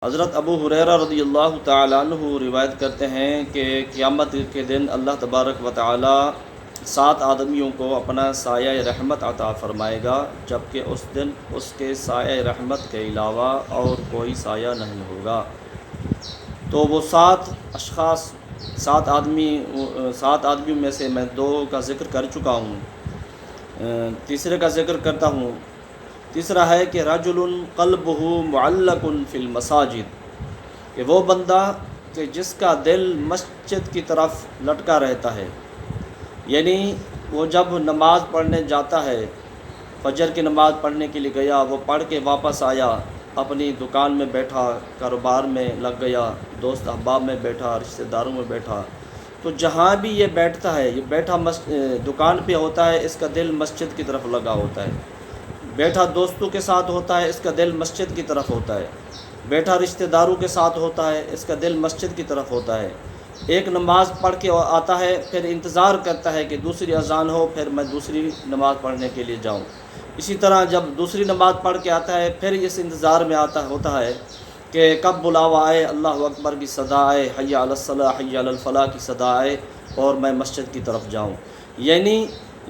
حضرت ابو ہریرہ رضی اللہ تعالیٰ عنہ روایت کرتے ہیں کہ قیامت کے دن اللہ تبارک و تعالی 7 آدمیوں کو اپنا سایہ رحمت عطا فرمائے گا، جبکہ اس دن اس کے سایہ رحمت کے علاوہ اور کوئی سایہ نہیں ہوگا۔ تو وہ 7 اشخاص 7 آدمیوں میں سے میں 2 کا ذکر کر چکا ہوں، تیسرے کا ذکر کرتا ہوں۔ تیسرا ہے کہ رجل قلبہ معلق فی المساجد، کہ وہ بندہ کہ جس کا دل مسجد کی طرف لٹکا رہتا ہے، یعنی وہ جب نماز پڑھنے جاتا ہے، فجر کی نماز پڑھنے کے لیے گیا، وہ پڑھ کے واپس آیا، اپنی دکان میں بیٹھا، کاروبار میں لگ گیا، دوست احباب میں بیٹھا، رشتہ داروں میں بیٹھا، تو جہاں بھی یہ بیٹھتا ہے، یہ بیٹھا دکان پہ ہوتا ہے، اس کا دل مسجد کی طرف لگا ہوتا ہے، بیٹھا دوستوں کے ساتھ ہوتا ہے، اس کا دل مسجد کی طرف ہوتا ہے، بیٹھا رشتہ داروں کے ساتھ ہوتا ہے، اس کا دل مسجد کی طرف ہوتا ہے۔ ایک نماز پڑھ کے آتا ہے، پھر انتظار کرتا ہے کہ دوسری اذان ہو، پھر میں دوسری نماز پڑھنے کے لیے جاؤں۔ اسی طرح جب دوسری نماز پڑھ کے آتا ہے، پھر اس انتظار میں ہوتا ہے کہ کب بلاوا آئے، اللہ اکبر کی صدا آئے، حی علی الصلاح حی علی الفلاح کی صدا آئے اور میں مسجد کی طرف جاؤں۔ یعنی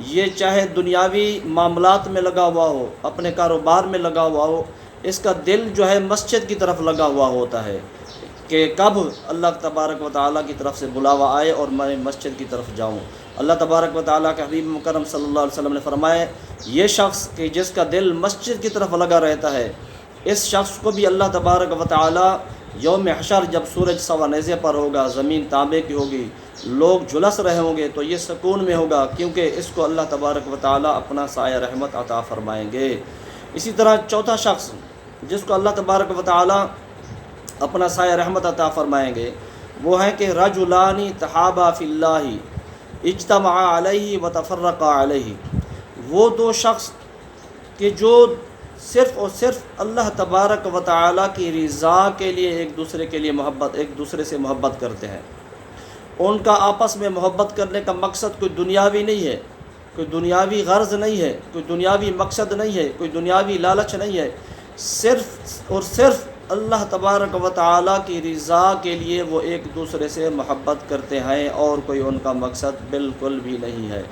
یہ چاہے دنیاوی معاملات میں لگا ہوا ہو، اپنے کاروبار میں لگا ہوا ہو، اس کا دل جو ہے مسجد کی طرف لگا ہوا ہوتا ہے کہ کب اللہ تبارک و تعالیٰ کی طرف سے بلاوا آئے اور میں مسجد کی طرف جاؤں۔ اللہ تبارک و تعالیٰ کے حبیب مکرم صلی اللہ علیہ وسلم نے فرمایا، یہ شخص کہ جس کا دل مسجد کی طرف لگا رہتا ہے، اس شخص کو بھی اللہ تبارک و تعالیٰ یوم حشر جب سورج سوا نیزے پر ہوگا، زمین تانبے کی ہوگی، لوگ جھلس رہے ہوں گے، تو یہ سکون میں ہوگا، کیونکہ اس کو اللہ تبارک و تعالیٰ اپنا سایہ رحمت عطا فرمائیں گے۔ اسی طرح چوتھا شخص جس کو اللہ تبارک و تعالیٰ اپنا سایہ رحمت عطا فرمائیں گے، وہ ہے کہ رجلان تحابا فی اللہ اجتمعا علیہ وتفرقا علیہ، وہ 2 شخص کہ جو صرف اور صرف اللہ تبارک و تعالیٰ کی رضا کے لیے ایک دوسرے سے محبت کرتے ہیں۔ ان کا آپس میں محبت کرنے کا مقصد کوئی دنیاوی نہیں ہے، کوئی دنیاوی غرض نہیں ہے، کوئی دنیاوی مقصد نہیں ہے، کوئی دنیاوی لالچ نہیں ہے، صرف اور صرف اللہ تبارک و تعالیٰ کی رضا کے لیے وہ ایک دوسرے سے محبت کرتے ہیں، اور کوئی ان کا مقصد بالکل بھی نہیں ہے،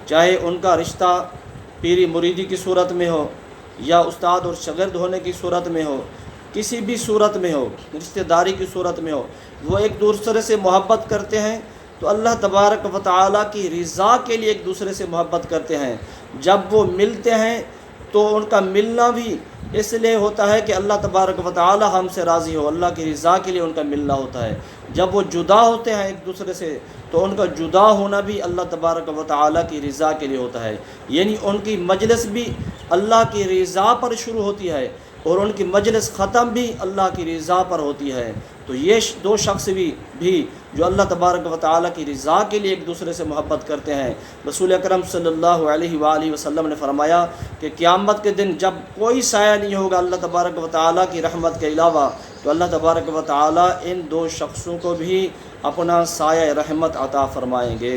چاہے ان کا رشتہ پیری مریدی کی صورت میں ہو، یا استاد اور شاگرد ہونے کی صورت میں ہو، کسی بھی صورت میں ہو، رشتہ داری کی صورت میں ہو، وہ ایک دوسرے سے محبت کرتے ہیں تو اللہ تبارک و تعالیٰ کی رضا کے لیے ایک دوسرے سے محبت کرتے ہیں۔ جب وہ ملتے ہیں تو ان کا ملنا بھی اس لیے ہوتا ہے کہ اللہ تبارک و تعالیٰ ہم سے راضی ہو، اللہ کی رضا کے لیے ان کا ملنا ہوتا ہے۔ جب وہ جدا ہوتے ہیں ایک دوسرے سے تو ان کا جدا ہونا بھی اللہ تبارک و تعالیٰ کی رضا کے لیے ہوتا ہے، یعنی ان کی مجلس بھی اللہ کی رضا پر شروع ہوتی ہے اور ان کی مجلس ختم بھی اللہ کی رضا پر ہوتی ہے۔ تو یہ 2 شخص بھی جو اللہ تبارک و تعالیٰ کی رضا کے لیے ایک دوسرے سے محبت کرتے ہیں، رسول اکرم صلی اللہ علیہ وآلہ وسلم نے فرمایا کہ قیامت کے دن جب کوئی سایہ نہیں ہوگا اللہ تبارک و تعالیٰ کی رحمت کے علاوہ، تو اللہ تبارک و تعالیٰ ان 2 شخصوں کو بھی اپنا سایہ رحمت عطا فرمائیں گے۔